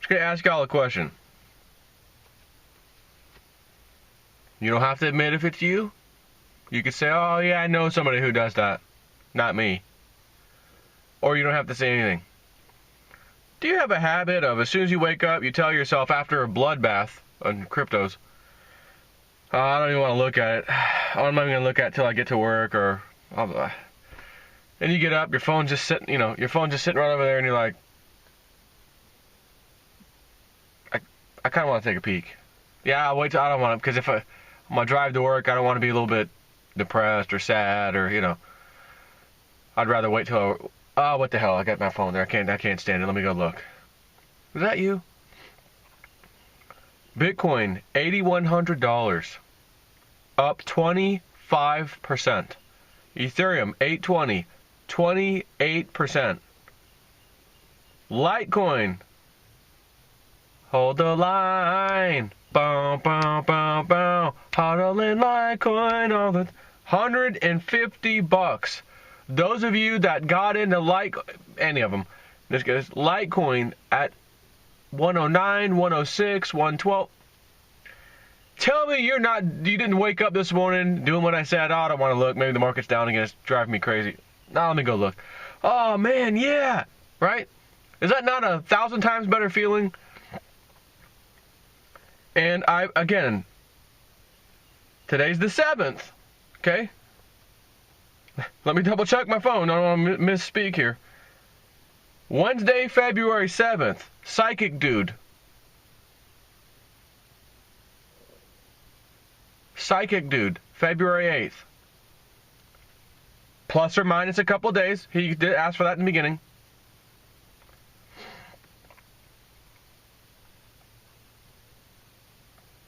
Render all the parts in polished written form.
Just gonna ask y'all a question. You don't have to admit if it's you. You could say, oh yeah, I know somebody who does that. Not me. Or you don't have to say anything. Do you have a habit of, as soon as you wake up, you tell yourself after a bloodbath on cryptos, oh, I don't even want to look at it. I'm not even going to look at it till I get to work, or blah, blah. Then you get up, your phone's just sitting, your phone's just sitting right over there, and you're like, I kind of want to take a peek. Yeah, I'll wait till I don't want to, because if I'm going to drive to work, I don't want to be a little bit depressed or sad, or, I'd rather wait till oh, what the hell, I got my phone there. I can't stand it. Let me go look. Is that you? Bitcoin, $8,100. Up 25%. Ethereum, 820. 28%. Litecoin. Hold the line. Bow, bow, bow, bow. Hodling Litecoin. All the $150. Those of you that got into any of them, this goes Litecoin at 109, 106, 112. Tell me you didn't wake up this morning doing what I said. Oh, I don't want to look. Maybe the market's down again. It's driving me crazy. Now let me go look. Oh man, yeah, right? Is that not 1,000 times better feeling? And again, today's the 7th. Okay. Let me double check my phone. I don't want to misspeak here. Wednesday, February 7th. Psychic Dude. Psychic Dude. February 8th. Plus or minus a couple days. He did ask for that in the beginning.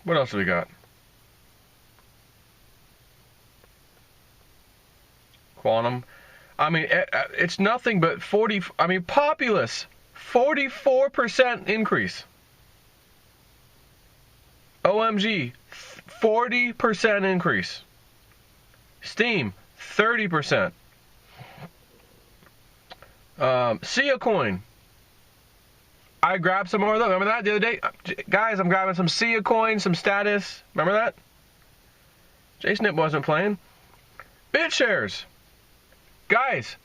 What else have we got? Quantum. I mean, it's nothing but Populous, 44% increase. OMG, 40% increase. Steam, 30%. Sia Coin. I grabbed some more of them. Remember that the other day? Guys, I'm grabbing some Sia Coin, some status. Remember that? JSnip wasn't playing. BitShares. Guys,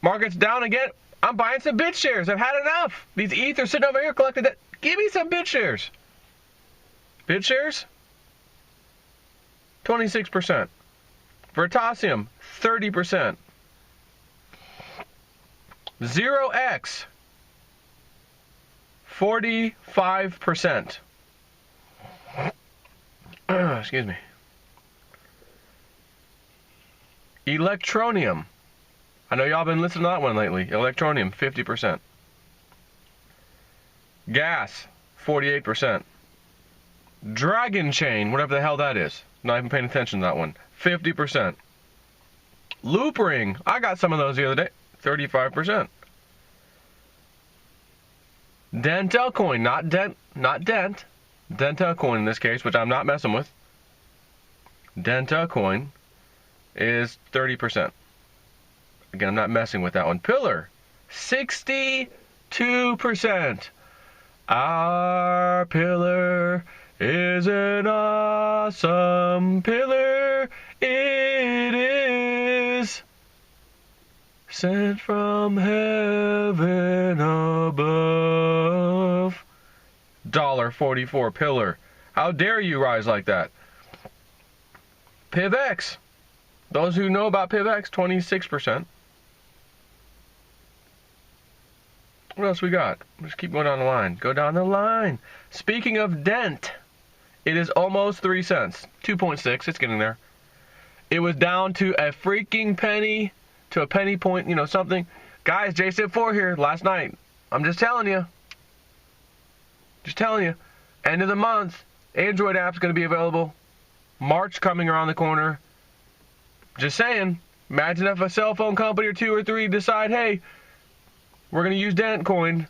market's down again. I'm buying some BitShares. I've had enough. These ETH are sitting over here collecting that. Give me some BitShares. BitShares, 26%. Vertasium, 30%. 0x, 45%. Excuse me. Electronium. I know y'all been listening to that one lately. Electronium, 50%. Gas, 48%. Dragon Chain, whatever the hell that is. Not even paying attention to that one. 50%. Loop Ring. I got some of those the other day. 35%. Dental Coin, not Dent. Dental Coin in this case, which I'm not messing with. Dental Coin is 30%. Again, I'm not messing with that one. Pillar, 62%. Our pillar is an awesome pillar. It is sent from heaven above. $1.44 pillar. How dare you rise like that? PivX. Those who know about PivX, 26%. What else we got? Let's keep going down the line. Go down the line. Speaking of Dent, it is almost 3 cents. 2.6. It's getting there. It was down to a freaking penny, to a penny point, something. Guys, JSIP4 here last night. I'm just telling you. End of the month. Android app's going to be available. March coming around the corner. Just saying. Imagine if a cell phone company or 2 or 3 decide, hey, we're going to use Dent Coin.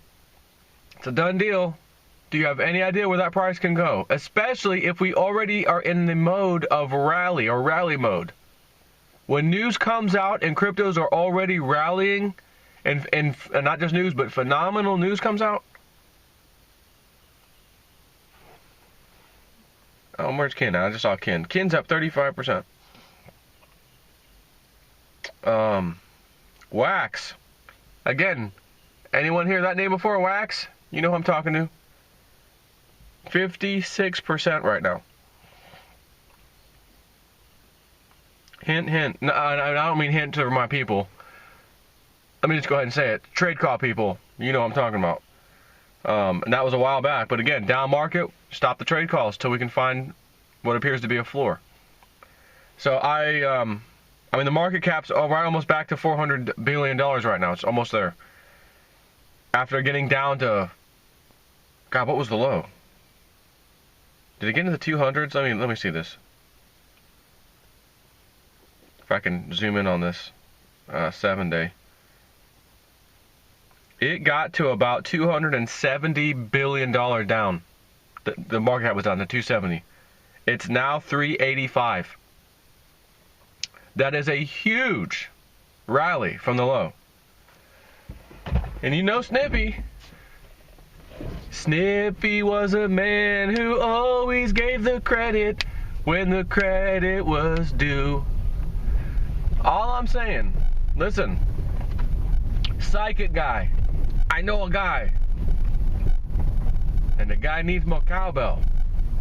It's a done deal. Do you have any idea where that price can go? Especially if we already are in the mode of rally or rally mode. When news comes out and cryptos are already rallying, and not just news, but phenomenal news comes out, Oh, where's Ken? I just saw Ken. Ken's up 35%. Wax. Again, anyone hear that name before? Wax? You know who I'm talking to? 56% right now. Hint, hint. No, I don't mean hint to my people. Let me just go ahead and say it. Trade call people. You know what I'm talking about. And that was a while back. But again, down market, stop the trade calls till we can find what appears to be a floor. So I mean, the market cap's right almost back to $400 billion right now. It's almost there. After getting down to, God, what was the low? Did it get into the 200s? Let me see this. If I can zoom in on this 7-day. It got to about $270 billion down. The market cap was down to 270. It's now 385. That is a huge rally from the low. And you know Snippy. Snippy was a man who always gave the credit when the credit was due. All I'm saying, listen, psychic guy, I know a guy, and the guy needs more cowbell.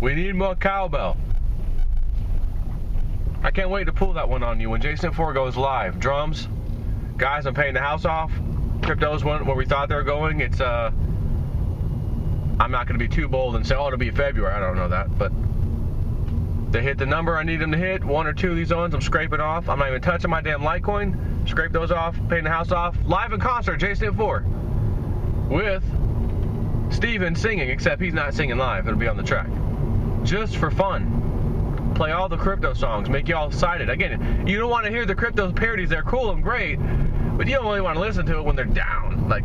We need more cowbell. I can't wait to pull that one on you when Jason 4 goes live. Drums, guys, I'm paying the house off. Cryptos went where we thought they were going. It's I'm not going to be too bold and say, oh, it'll be February. I don't know that, but they hit the number I need them to hit. 1 or 2 of these zones I'm scraping off. I'm not even touching my damn Litecoin. Scrape those off, paying the house off. Live in concert, Jason 4 with Steven singing, except he's not singing live. It'll be on the track. Just for fun. Play all the crypto songs, make y'all excited. Again, you don't want to hear the crypto parodies. They're cool and great, but you don't really want to listen to it when they're down. Like,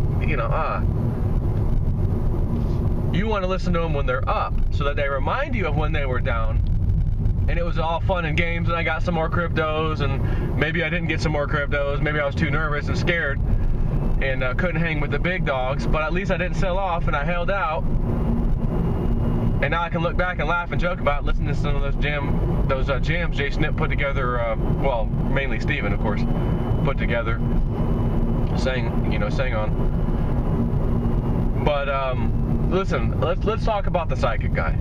you want to listen to them when they're up, so that they remind you of when they were down. And it was all fun and games, and I got some more cryptos, and maybe I didn't get some more cryptos. Maybe I was too nervous and scared, and couldn't hang with the big dogs. But at least I didn't sell off, and I held out. And now I can look back and laugh and joke about listening to some of those jams Jay Snip put together. Well, mainly Steven, of course, put together, sang on. But listen, let's talk about the psychic guy.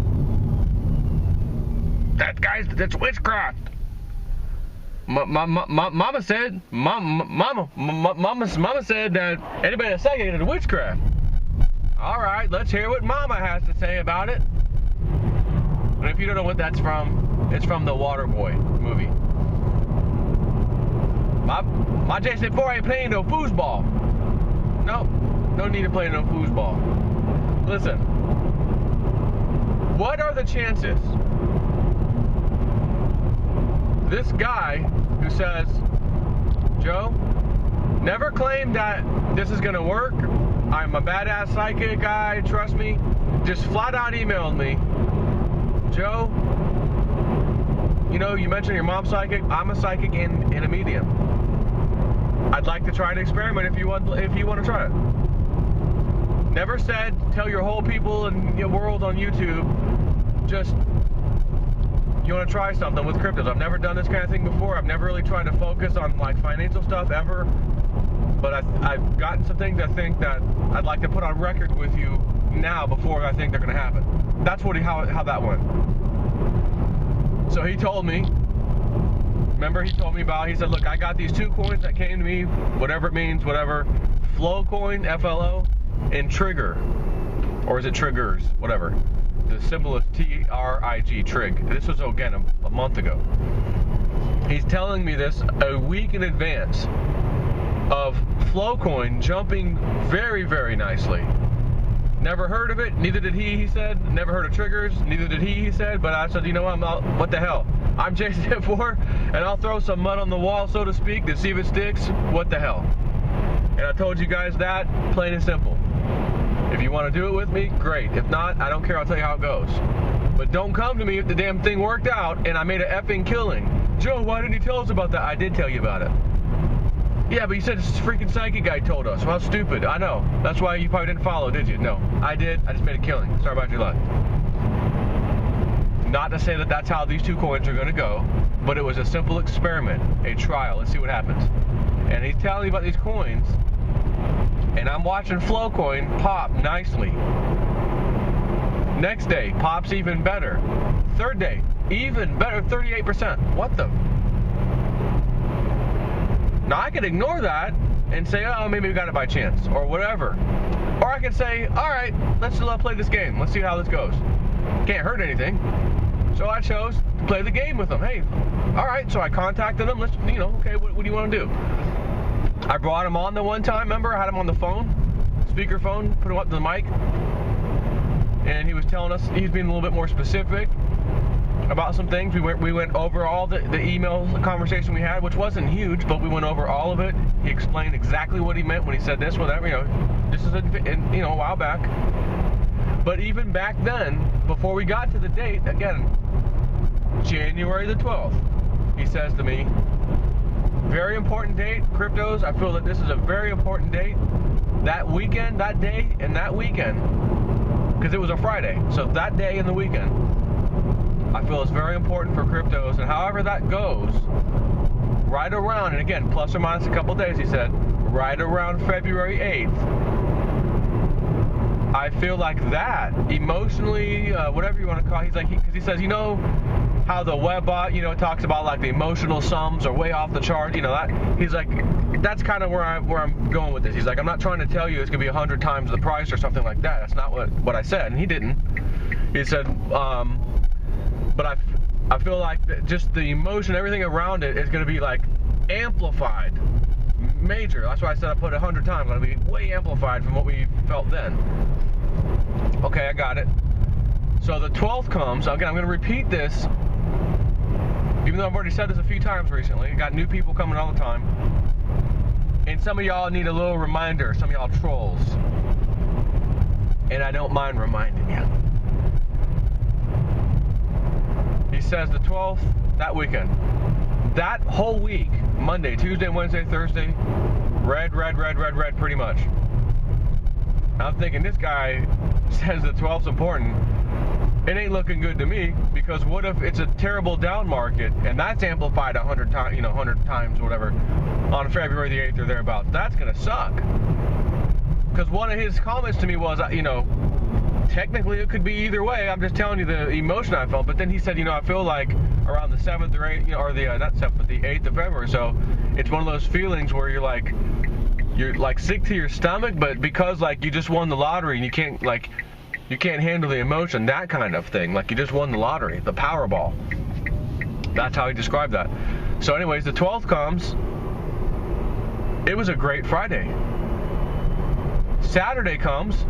That's witchcraft. Mama said that anybody that's psychic is witchcraft. All right, let's hear what Mama has to say about it. And if you don't know what that's from, it's from the Waterboy movie. My Jason 4 ain't playing no foosball. No need to play no foosball. Listen, what are the chances this guy who says, Joe, never claimed that this is gonna work, I'm a badass psychic guy, trust me, just flat out emailed me, Joe, you mentioned your mom's psychic. I'm a psychic and a medium. I'd like to try an experiment if you want to try it. Never said tell your whole people in your world on YouTube, just you want to try something with cryptos. I've never done this kind of thing before. I've never really tried to focus on like financial stuff ever. But I've gotten some things I think that I'd like to put on record with you now before I think they're going to happen. That's how that went. So he told me, remember he told me about, he said, look, I got these 2 coins that came to me, whatever it means, whatever. Flow coin, FLO, and Trigger. Or is it Triggers? Whatever. The symbol is TRIG, Trig. This was, again, a month ago. He's telling me this a week in advance of Flowcoin jumping very, very nicely. Never heard of it, neither did he said. Never heard of Triggers, neither did he said. But I said, you know what the hell? I'm Jason 4, and I'll throw some mud on the wall, so to speak, to see if it sticks. What the hell? And I told you guys that, plain and simple. If you want to do it with me, great. If not, I don't care. I'll tell you how it goes. But don't come to me if the damn thing worked out and I made an effing killing. Joe, why didn't you tell us about that? I did tell you about it. Yeah, but you said this freaking psychic guy told us. Well, how stupid. I know. That's why you probably didn't follow, did you? No, I did. I just made a killing. Sorry about your luck. Not to say that that's how these 2 coins are going to go, but it was a simple experiment, a trial. Let's see what happens. And he's telling me about these coins, and I'm watching Flowcoin pop nicely. Next day, pops even better. Third day, even better, 38%. What the? Now I could ignore that and say, oh, maybe we got it by chance, or whatever. Or I could say, all right, let's play this game. Let's see how this goes. Can't hurt anything. So I chose to play the game with them. Hey, all right. So I contacted them. Let's, okay, what do you want to do? I brought him on the one time. Remember, I had him on the phone, speakerphone, put him up to the mic, and he was telling us he's being a little bit more specific about some things. We went over all the email conversation we had, which wasn't huge, but we went over all of it. He explained exactly what he meant when he said this, whatever. This is a while back. But even back then, before we got to the date, again, January the 12th, he says to me, very important date, cryptos. I feel that this is a very important date. That weekend, that day, and that weekend, because it was a Friday, so that day and the weekend, I feel it's very important for cryptos, and however that goes, right around, and again, plus or minus a couple days, he said, right around February 8th, I feel like that, emotionally, whatever you want to call it, he's like, because he says, how the web bot, talks about like the emotional sums are way off the chart, that, he's like, that's kind of where I'm going with this. He's like, I'm not trying to tell you it's going to be 100 times the price or something like that. That's not what I said, and he didn't. He said, but I feel like just the emotion, everything around it is going to be like amplified, major. That's why I said I put 100 times. It'll be way amplified from what we felt then. Okay, I got it. So the 12th comes. Again, I'm going to repeat this, even though I've already said this a few times recently. I got new people coming all the time, and some of y'all need a little reminder. Some of y'all trolls, and I don't mind reminding you. He says the 12th, that weekend. That whole week, Monday, Tuesday, Wednesday, Thursday, red, pretty much. I'm thinking, this guy says the 12th's important. It ain't looking good to me, because what if it's a terrible down market, and that's amplified 100 times, 100 times, whatever, on February the 8th or thereabouts? That's going to suck. Because one of his comments to me was, technically it could be either way. I'm just telling you the emotion I felt. But then he said, I feel like around the 7th or 8th, or the, not 7th, but the 8th of February. So it's one of those feelings where you're like sick to your stomach, but because like you just won the lottery and you can't handle the emotion, that kind of thing. Like you just won the lottery, the Powerball. That's how he described that. So anyways, the 12th comes. It was a great Friday. Saturday comes.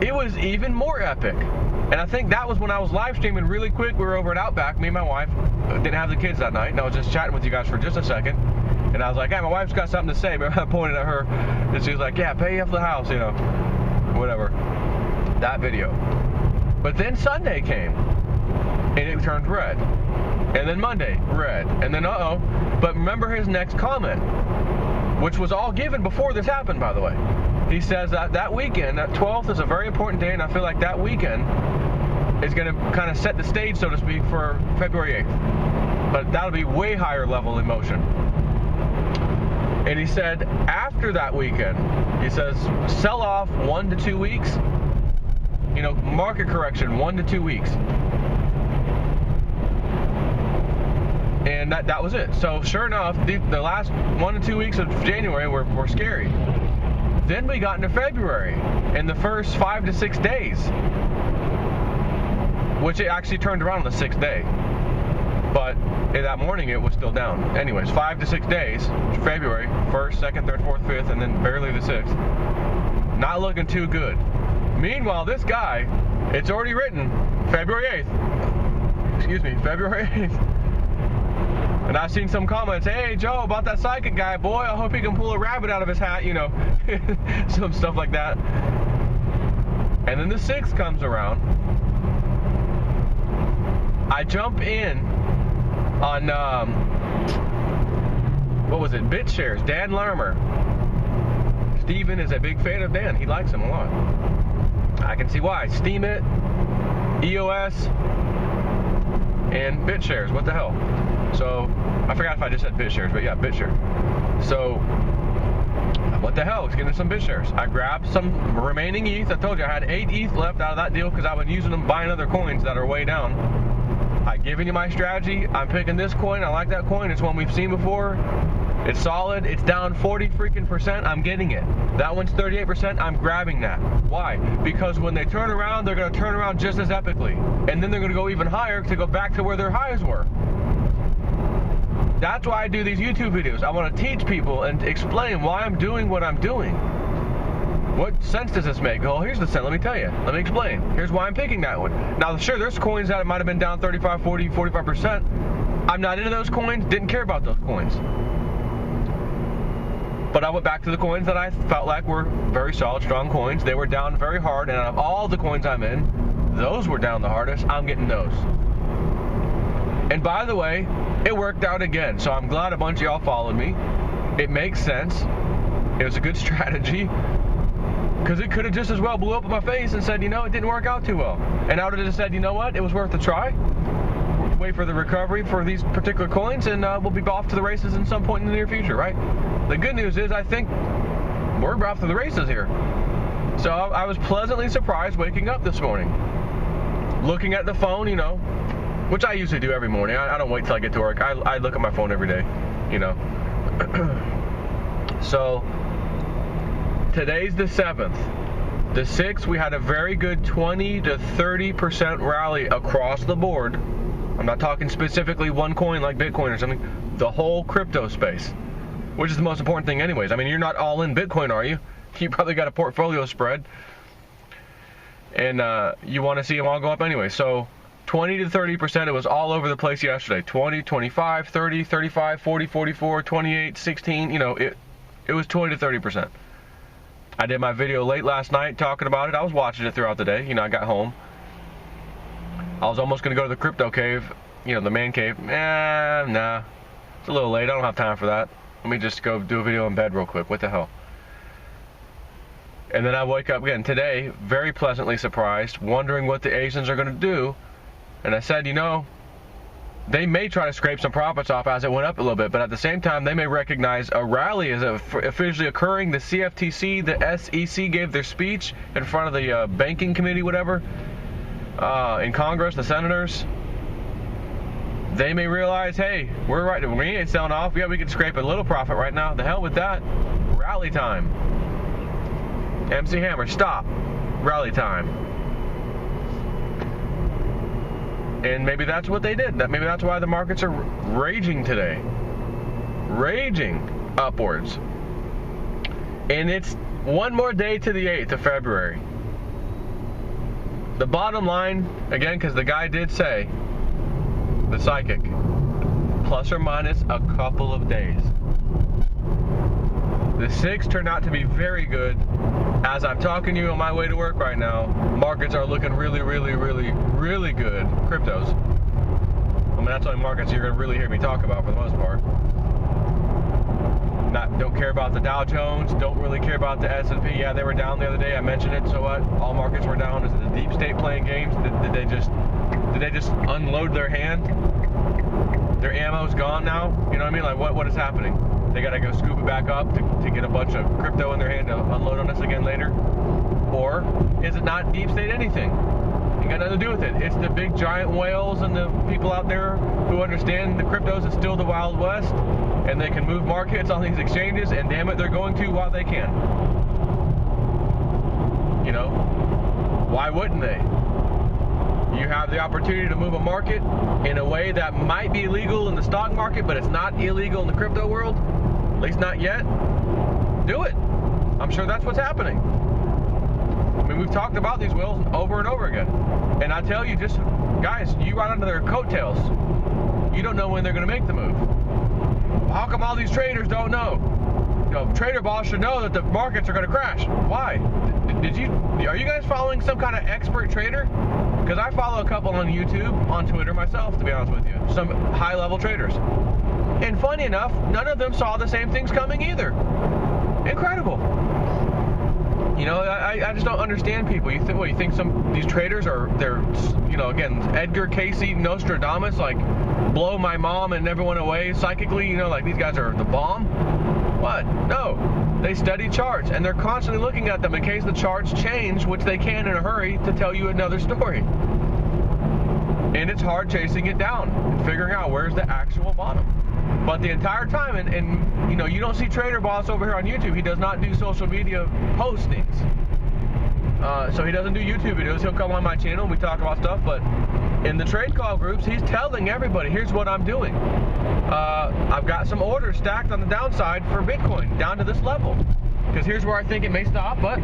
It was even more epic. And I think that was when I was live streaming really quick. We were over at Outback, me and my wife. Didn't have the kids that night, and I was just chatting with you guys for just a second. And I was like, hey, my wife's got something to say. But I pointed at her, and she was like, yeah, pay off the house, whatever. That video. But then Sunday came, and it turned red. And then Monday, red. And then, But remember his next comment, which was all given before this happened, by the way. He says that weekend, that 12th is a very important day, and I feel like that weekend is going to kind of set the stage, so to speak, for February 8th. But that'll be way higher level emotion. And he said after that weekend, he says sell off 1 to 2 weeks, market correction 1 to 2 weeks. And that was it. So sure enough, the last 1 to 2 weeks of January were scary. Then we got into February, and the first 5 to 6 days, which it actually turned around on the 6th day. But that morning it was still down. Anyways, 5 to 6 days, February, 1st, 2nd, 3rd, 4th, 5th, and then barely the 6th. Not looking too good. Meanwhile, this guy, it's already written, February 8th. February 8th. And I've seen some comments, hey, Joe, about that psychic guy, boy, I hope he can pull a rabbit out of his hat, some stuff like that. And then the 6th comes around. I jump in on, BitShares, Dan Larmer. Steven is a big fan of Dan. He likes him a lot. I can see why. Steam it, EOS, in BitShares. What the hell? So, I forgot if I just said BitShares, but yeah, BitShares. So, what the hell? I was getting some BitShares. I grabbed some remaining ETH. I told you I had 8 ETH left out of that deal because I've been using them buying other coins that are way down. I've given you my strategy. I'm picking this coin. I like that coin. It's one we've seen before. It's solid. It's down 40%. I'm getting it. That one's 38%. I'm grabbing that. Why? Because when they turn around, they're going to turn around just as epically. And then they're going to go even higher to go back to where their highs were. That's why I do these YouTube videos. I want to teach people and explain why I'm doing what I'm doing. What sense does this make? Well, here's the sense. Let me tell you. Let me explain. Here's why I'm picking that one. Now, sure, there's coins that might have been down 35, 40, 45%. I'm not into those coins. Didn't care about those coins. But I went back to the coins that I felt like were very solid, strong coins. They were down very hard, and out of all the coins I'm in, those were down the hardest. I'm getting those. And by the way, it worked out again. So I'm glad a bunch of y'all followed me. It makes sense. It was a good strategy. Because it could have just as well blew up in my face and said, you know, it didn't work out too well. And I would have just said, you know what, it was worth a try. Wait for the recovery for these particular coins, and we'll be off to the races in some point in the near future, right? The good news is I think we're off to the races here. So I was pleasantly surprised waking up this morning. Looking at the phone, you know, which I usually do every morning. I don't wait till I get to work. I look at my phone every day, you know. So today's the 7th. The 6th, we had a very good 20 to 30% rally across the board. I'm not talking specifically one coin like Bitcoin or something. The whole crypto space, which is the most important thing anyways. I mean, you're not all in Bitcoin, are you? You probably got a portfolio spread. And you want to see them all go up anyway. So 20 to 30%, it was all over the place yesterday. 20, 25, 30, 35, 40, 44, 28, 16. You know, it was 20 to 30%. I did my video late last night talking about it. I was watching it throughout the day. You know, I got home. I was almost going to go to the crypto cave, you know, the man cave. Nah. It's a little late. I don't have time for that. Let me just go do a video in bed real quick. What the hell? And then I wake up again today, very pleasantly surprised, wondering what the Asians are going to do. And I said, you know, they may try to scrape some profits off as it went up a little bit, but at the same time, they may recognize a rally is officially occurring. The CFTC, the SEC gave their speech in front of the banking committee, whatever, in Congress, the senators. They may realize, hey, we're right. We ain't selling off. Yeah, we can scrape a little profit right now. The hell with that. Rally time. MC Hammer, stop. Rally time. And maybe that's what they did. Maybe that's why the markets are raging today. Raging upwards. And it's one more day to the 8th of February. The bottom line, again, because the guy did say, the psychic, plus or minus a couple of days. The 6 turned out to be very good. As I'm talking to you on my way to work right now, markets are looking really, really, really, really good. Cryptos. I mean, that's the only markets you're going to really hear me talk about for the most part. Don't care about the Dow Jones. Don't really care about the S&P. Yeah, they were down the other day. I mentioned it. So what? All markets were down. Is it the deep state playing games? Did they just unload their hand? Their ammo's gone now? You know what I mean? Like, what is happening? They got to go scoop it back up to get a bunch of crypto in their hand to unload on us again later? Or is it not deep state anything? It got nothing to do with it. It's the big giant whales and the people out there who understand the cryptos is still the Wild West, and they can move markets on these exchanges, and damn it, they're going to while they can. You know? Why wouldn't they? You have the opportunity to move a market in a way that might be illegal in the stock market, but it's not illegal in the crypto world. At least not yet. Do it. I'm sure that's what's happening. I mean, we've talked about these whales over and over again. And I tell you, just, guys, you ride under their coattails. You don't know when they're going to make the move. How come all these traders don't know? You know, Trader Boss should know that the markets are going to crash. Why? Are you guys following some kind of expert trader? Because I follow a couple on YouTube, on Twitter myself, to be honest with you. Some high-level traders. And funny enough, none of them saw the same things coming either. Incredible. You know, I just don't understand people. You think these traders they're, you know, again, Edgar Casey, Nostradamus, like blow my mom and everyone away psychically, you know, like these guys are the bomb? What? No. They study charts, and they're constantly looking at them in case the charts change, which they can in a hurry, to tell you another story. And it's hard chasing it down and figuring out where's the actual bottom. But the entire time, and you know, you don't see Trader Boss over here on YouTube. He does not do social media postings. So he doesn't do YouTube videos. He'll come on my channel and we talk about stuff. But in the trade call groups, he's telling everybody, here's what I'm doing. I've got some orders stacked on the downside for Bitcoin down to this level. Because here's where I think it may stop, but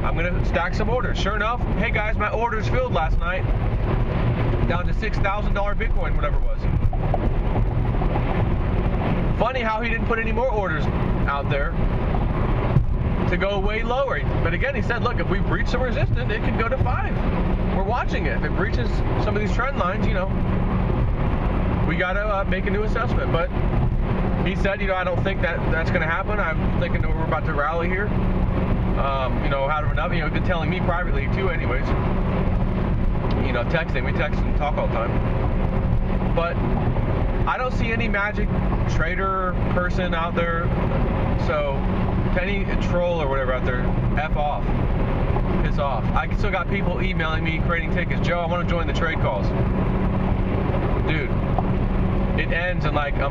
I'm going to stack some orders. Sure enough, hey guys, my orders filled last night down to $6,000 Bitcoin, whatever it was. Funny how he didn't put any more orders out there to go way lower. But again, he said, look, if we breach some resistance, it could go to 5. We're watching it. If it breaches some of these trend lines, you know, we got to make a new assessment. But he said, you know, I don't think that's going to happen. I'm thinking that we're about to rally here. You know, out of enough, you know, been telling me privately too anyways. You know, texting. We text and talk all the time. But I don't see any magic trader person out there. So, to any troll or whatever out there, F off. Piss off. I still got people emailing me, creating tickets. Joe, I want to join the trade calls. Dude, it ends in like a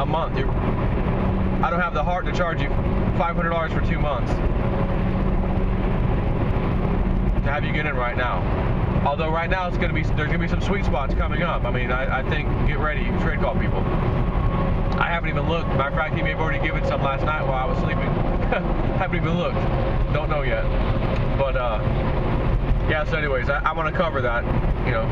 month. I don't have the heart to charge you $500 for 2 months to have you get in right now. Although right now there's gonna be some sweet spots coming up. I mean, I think get ready, trade call people. I haven't even looked. Matter of fact, he may have already given some last night while I was sleeping. Haven't even looked. Don't know yet. But yeah. So anyways, I want to cover that, you know,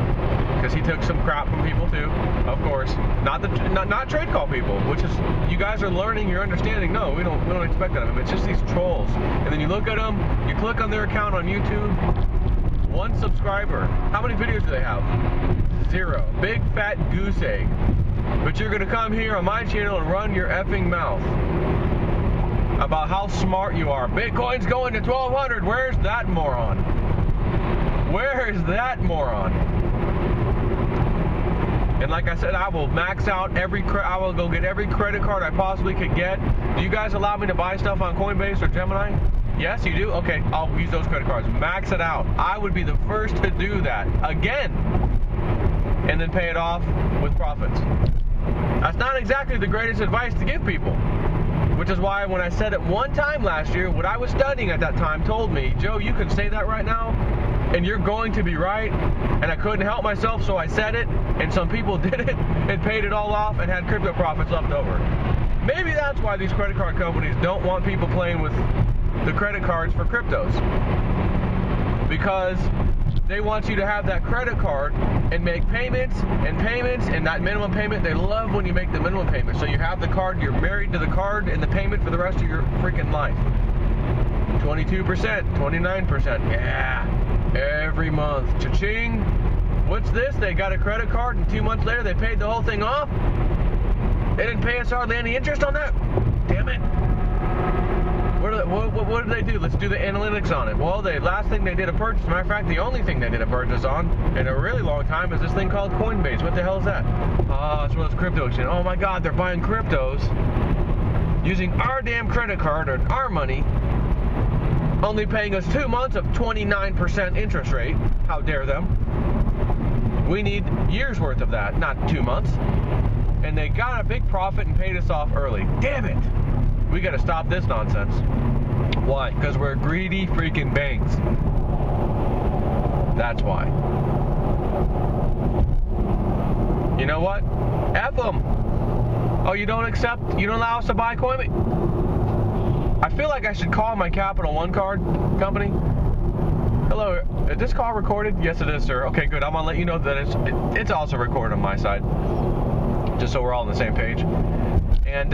because he took some crap from people too, of course. Not trade call people, which is, you guys are learning, you're understanding. No, we don't expect that of them. It's just these trolls. And then you look at them, you click on their account on YouTube. 1 subscriber. How many videos do they have? 0. Big fat goose egg. But you're gonna come here on my channel and run your effing mouth about how smart you are. Bitcoin's going to 1,200. Where's that moron? Where's that moron? And like I said, I will max out I will go get every credit card I possibly could get. Do you guys allow me to buy stuff on Coinbase or Gemini? Yes, you do? Okay, I'll use those credit cards. Max it out. I would be the first to do that again, and then pay it off with profits. That's not exactly the greatest advice to give people, which is why when I said it one time last year, what I was studying at that time told me, Joe, you can say that right now, and you're going to be right, and I couldn't help myself, so I said it, and some people did it and paid it all off and had crypto profits left over. Maybe that's why these credit card companies don't want people playing with the credit cards for cryptos, because they want you to have that credit card and make payments, and that minimum payment. They love when you make the minimum payment, so you have the card, you're married to the card and the payment for the rest of your freaking life. 22%, 29%, yeah, every month. Cha-ching. What's this? They got a credit card and 2 months later they paid the whole thing off? They didn't pay us hardly any interest on that? Damn it. What did they do? Let's do the analytics on it. Well, the last thing they did a purchase, matter of fact, the only thing they did a purchase on in a really long time is this thing called Coinbase. What the hell is that? It's one of those crypto exchanges. Oh my God, they're buying cryptos using our damn credit card or our money, only paying us 2 months of 29% interest rate. How dare them? We need years worth of that, not 2 months. And they got a big profit and paid us off early. Damn it! We gotta stop this nonsense. Why? Because we're greedy freaking banks. That's why. You know what? F them. Oh, you don't allow us to buy Coinbase? I feel like I should call my Capital One card company. Hello, is this call recorded? Yes, it is, sir. Okay, good. I'm gonna let you know that it's also recorded on my side, just so we're all on the same page. And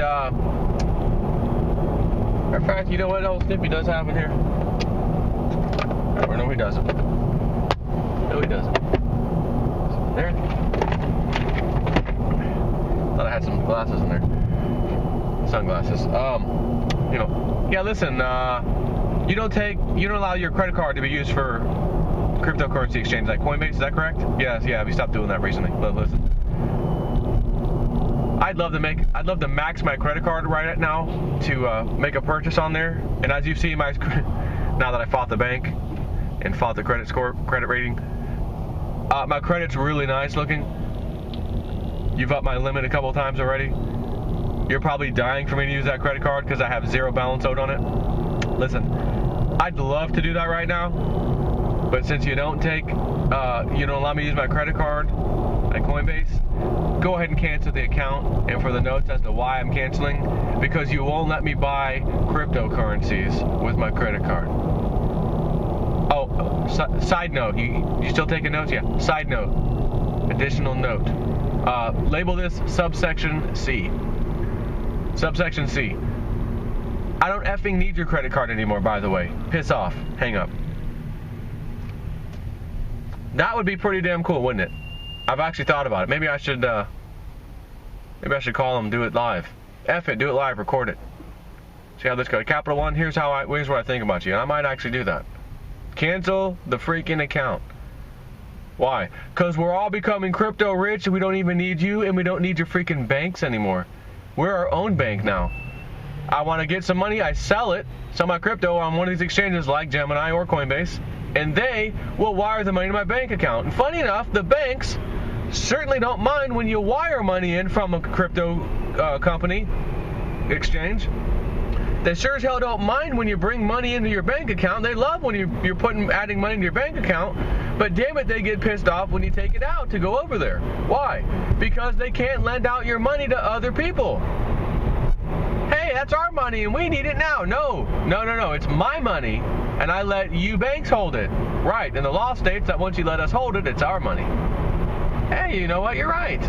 in fact, you know what old Snippy does have in here? Or no, he doesn't. No, he doesn't. There. Thought I had some glasses in there. Sunglasses. You know. Yeah, listen. you don't allow your credit card to be used for cryptocurrency exchange like Coinbase. Is that correct? Yes. Yeah. We stopped doing that recently. But listen, I'd love to max my credit card right now to make a purchase on there. And as you've seen, now that I fought the bank and fought the credit rating, my credit's really nice looking. You've upped my limit a couple times already. You're probably dying for me to use that credit card because I have zero balance owed on it. Listen, I'd love to do that right now, but since you don't allow me to use my credit card at Coinbase, go ahead and cancel the account. And for the notes as to why I'm canceling, because you won't let me buy cryptocurrencies with my credit card. Oh, side note, you still taking notes? Yeah. Side note, additional note. Label this subsection C. Subsection C. I don't effing need your credit card anymore, by the way. Piss off. Hang up. That would be pretty damn cool, wouldn't it? I've actually thought about it. Maybe I should call them, do it live. F it, do it live, record it. See how this goes. Capital One, here's what I think about you. And I might actually do that. Cancel the freaking account. Why? Because we're all becoming crypto rich and we don't even need you and we don't need your freaking banks anymore. We're our own bank now. I want to get some money, I sell my crypto on one of these exchanges like Gemini or Coinbase, and they will wire the money to my bank account. And funny enough, the banks certainly don't mind when you wire money in from a crypto company exchange. They sure as hell don't mind when you bring money into your bank account. They love when you're adding money into your bank account. But damn it, they get pissed off when you take it out to go over there. Why? Because they can't lend out your money to other people. Hey, that's our money and we need it now. No. It's my money and I let you banks hold it. Right. And the law states that once you let us hold it, it's our money. Hey, you know what? You're right.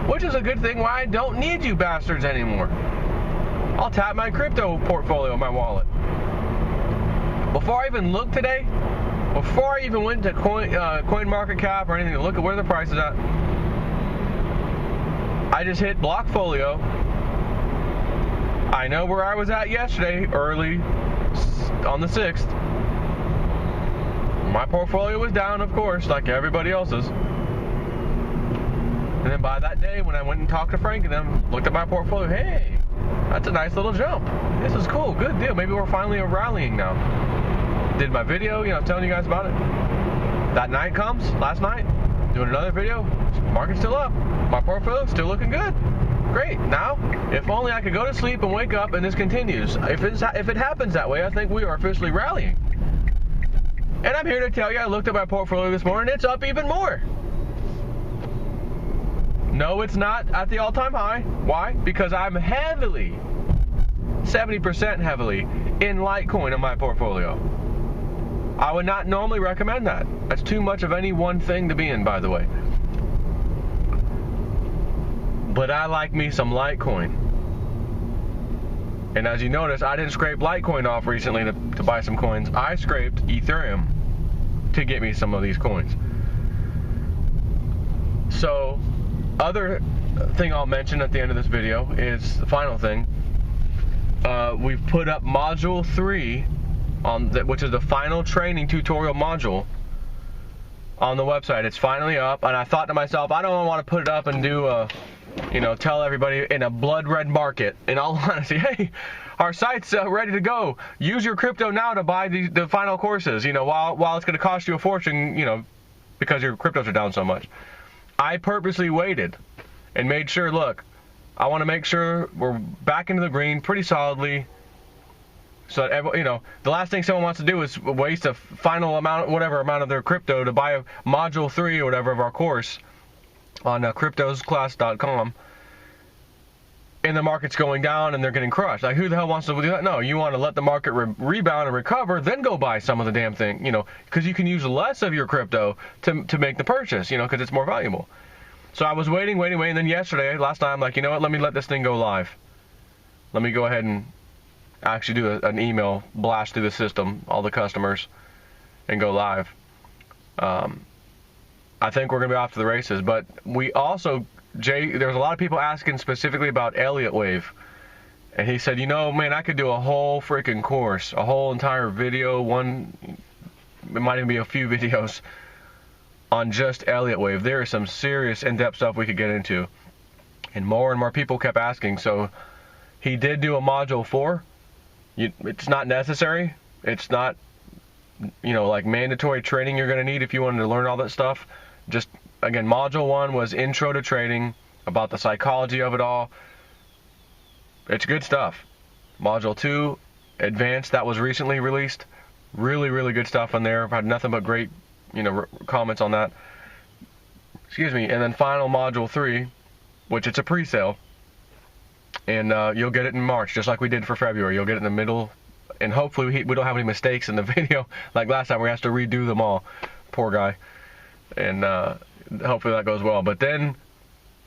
Which is a good thing why I don't need you bastards anymore. I'll tap my crypto portfolio in my wallet. Before I even looked today, before I even went to CoinMarketCap or anything to look at where the price is at, I just hit Blockfolio. I know where I was at yesterday, early on the 6th. My portfolio was down, of course, like everybody else's. And then by that day, when I went and talked to Frank and them, looked at my portfolio, hey, that's a nice little jump. This is cool, good deal. Maybe we're finally rallying now. Did my video, telling you guys about it. That night comes, last night, doing another video. Market's still up. My portfolio still looking good. Great. Now, if only I could go to sleep and wake up and this continues. If it happens that way, I think we are officially rallying. And I'm here to tell you, I looked at my portfolio this morning, it's up even more. No, it's not at the all-time high. Why? Because I'm heavily, 70% heavily, in Litecoin in my portfolio. I would not normally recommend that. That's too much of any one thing to be in, by the way. But I like me some Litecoin. And as you notice, I didn't scrape Litecoin off recently to buy some coins. I scraped Ethereum to get me some of these coins. So, other thing I'll mention at the end of this video is the final thing. We've put up Module 3, which is the final training tutorial module on the website. It's finally up, and I thought to myself, I don't want to put it up and do tell everybody in a blood red market, in all honesty, hey, our site's ready to go. Use your crypto now to buy the final courses, while it's going to cost you a fortune, because your cryptos are down so much. I purposely waited and made sure, look, I want to make sure we're back into the green pretty solidly. So that, the last thing someone wants to do is waste a final amount, whatever amount of their crypto to buy a module 3 or whatever of our course on cryptosclass.com, and the market's going down and they're getting crushed. Like, who the hell wants to do that? No, you want to let the market rebound and recover, then go buy some of the damn thing, because you can use less of your crypto to make the purchase, because it's more valuable. So I was waiting, and then yesterday, last night, I'm like, you know what, let me let this thing go live. Let me go ahead and actually do an email blast through the system, all the customers, and go live. I think we're going to be off to the races, but we also, Jay, there's a lot of people asking specifically about Elliott Wave. And he said, you know, man, I could do a whole freaking course, a whole entire video, it might even be a few videos on just Elliott Wave. There is some serious in-depth stuff we could get into. And more people kept asking. So he did do a module 4. It's not necessary. It's not, like mandatory training you're going to need if you wanted to learn all that stuff. Just, again, module 1 was intro to trading, about the psychology of it all. It's good stuff. Module 2, advanced, that was recently released. Really, really good stuff on there. I've had nothing but great, comments on that. Excuse me. And then final module 3, which it's a pre-sale. And you'll get it in March, just like we did for February. You'll get it in the middle. And hopefully we don't have any mistakes in the video. Like last time, we have to redo them all. Poor guy. And hopefully that goes well. But then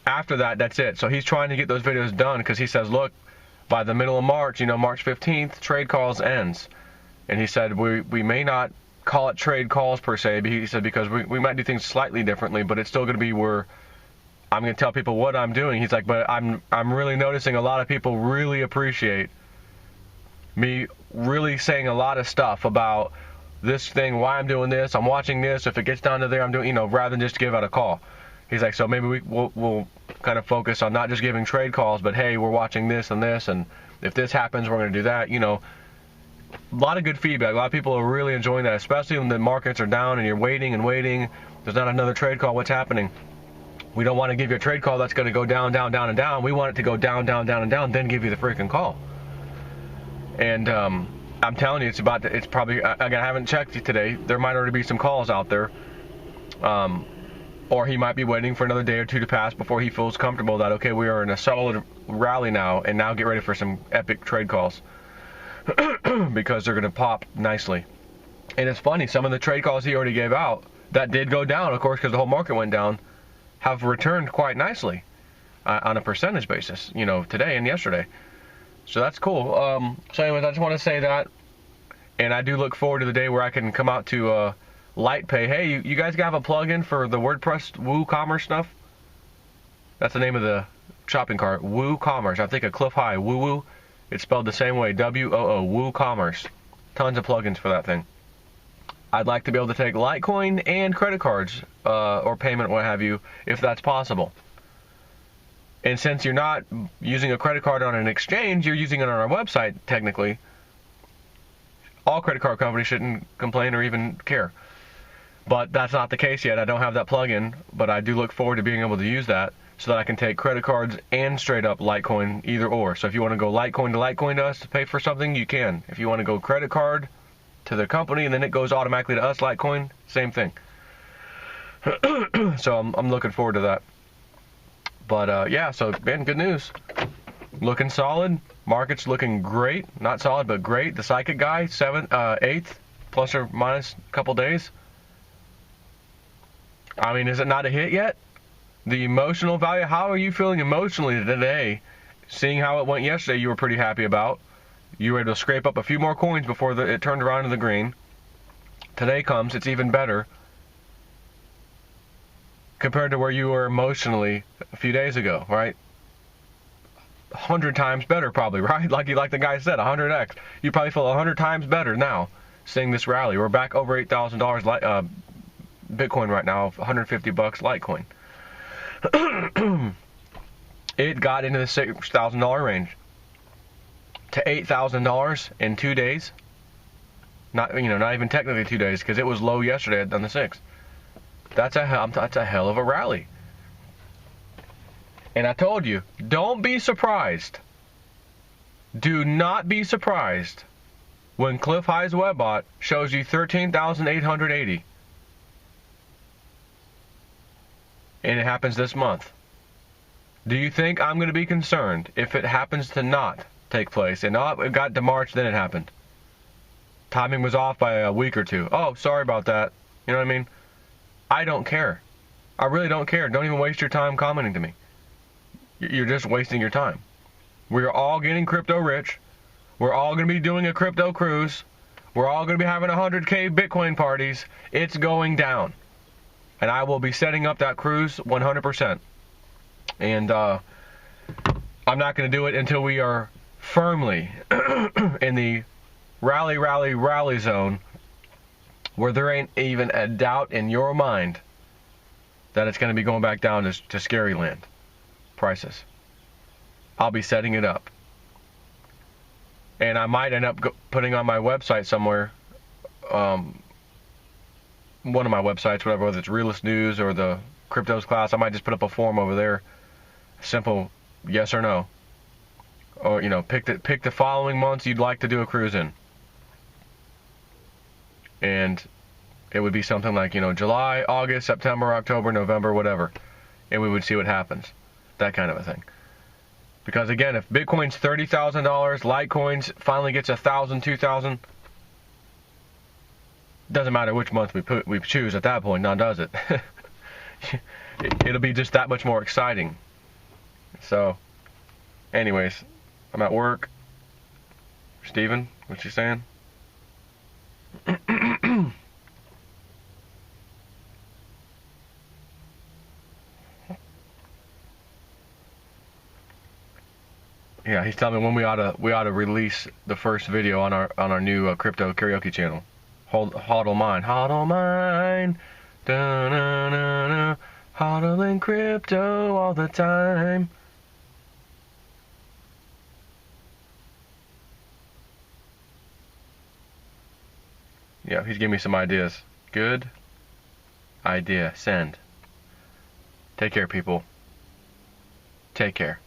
after that, that's it. So he's trying to get those videos done because he says, look, by the middle of March, March 15th, trade calls ends. And he said, we may not call it trade calls per se, but he said because we might do things slightly differently, but it's still going to be where I'm going to tell people what I'm doing. He's like, but I'm really noticing a lot of people really appreciate me really saying a lot of stuff about this thing, why I'm doing this, I'm watching this, if it gets down to there, I'm doing, rather than just give out a call. He's like, so maybe we'll kind of focus on not just giving trade calls, but hey, we're watching this, and if this happens, we're going to do that. A lot of good feedback. A lot of people are really enjoying that, especially when the markets are down and you're waiting and waiting. There's not another trade call. What's happening? We don't want to give you a trade call that's going to go down, down, down, and down. We want it to go down, down, down, and down, then give you the freaking call. And I'm telling you, it's probably, again, I haven't checked it today. There might already be some calls out there. Or he might be waiting for another day or two to pass before he feels comfortable that, okay, we are in a solid rally now, and now get ready for some epic trade calls. Because they're going to pop nicely. And it's funny, some of the trade calls he already gave out that did go down, of course, because the whole market went down, have returned quite nicely on a percentage basis, today and yesterday. So that's cool. So anyways, I just want to say that. And I do look forward to the day where I can come out to LightPay. Hey, you guys have a plugin for the WordPress WooCommerce stuff? That's the name of the shopping cart, WooCommerce. I think a Cliff High, Woo. It's spelled the same way, WOO, WooCommerce. Tons of plugins for that thing. I'd like to be able to take Litecoin and credit cards or payment, what have you, if that's possible. And since you're not using a credit card on an exchange, you're using it on our website, technically. All credit card companies shouldn't complain or even care. But that's not the case yet. I don't have that plugin, but I do look forward to being able to use that so that I can take credit cards and straight up Litecoin, either or. So if you want to go Litecoin to us to pay for something, you can. If you want to go credit card to the company and then it goes automatically to us, Litecoin, same thing. So I'm looking forward to that. But yeah, so man, good news. Looking solid. Market's looking great. Not solid, but great. The psychic guy, 8th, plus or minus a couple days. I mean, is it not a hit yet? The emotional value, how are you feeling emotionally today? Seeing how it went yesterday, you were pretty happy about. You were able to scrape up a few more coins before it turned around to the green. Today comes, it's even better compared to where you were emotionally a few days ago, right? 100 times better probably, right? Like the guy said, 100x. You probably feel 100 times better now seeing this rally. We're back over $8,000 Bitcoin right now, $150 Litecoin. It got into the $6,000 range to $8,000 in 2 days. Not even technically 2 days, because it was low yesterday on the 6th. That's a hell of a rally. And I told you, don't be surprised. Do not be surprised when Cliff High's Webbot shows you 13,880. And it happens this month. Do you think I'm going to be concerned if it happens to not take place? And it got to March, then it happened. Timing was off by a week or two. Oh, sorry about that. You know what I mean? I don't care. I really don't care. Don't even waste your time commenting to me. You're just wasting your time. We're all getting crypto rich. We're all going to be doing a crypto cruise. We're all going to be having 100K Bitcoin parties. It's going down. And I will be setting up that cruise 100%. And I'm not going to do it until we are firmly in the rally zone where there ain't even a doubt in your mind that it's going to be going back down to scary land prices. I'll be setting it up. And I might end up putting on my website somewhere, one of my websites, whether it's Realist News or the Cryptos class, I might just put up a form over there, simple yes or no. Or, pick the following months you'd like to do a cruise in. And it would be something like, July, August, September, October, November, whatever. And we would see what happens. That kind of a thing. Because again, if Bitcoin's $30,000, Litecoin's finally gets 1,000, 2,000, doesn't matter which month we choose at that point, now does it? It'll be just that much more exciting. So, anyways, I'm at work. Steven, what you saying? Yeah, he's telling me when we ought to release the first video on our new crypto karaoke channel. Hodl mine, da-na-na-na, hodling crypto all the time. Yeah, he's giving me some ideas. Good idea. Send. Take care, people. Take care.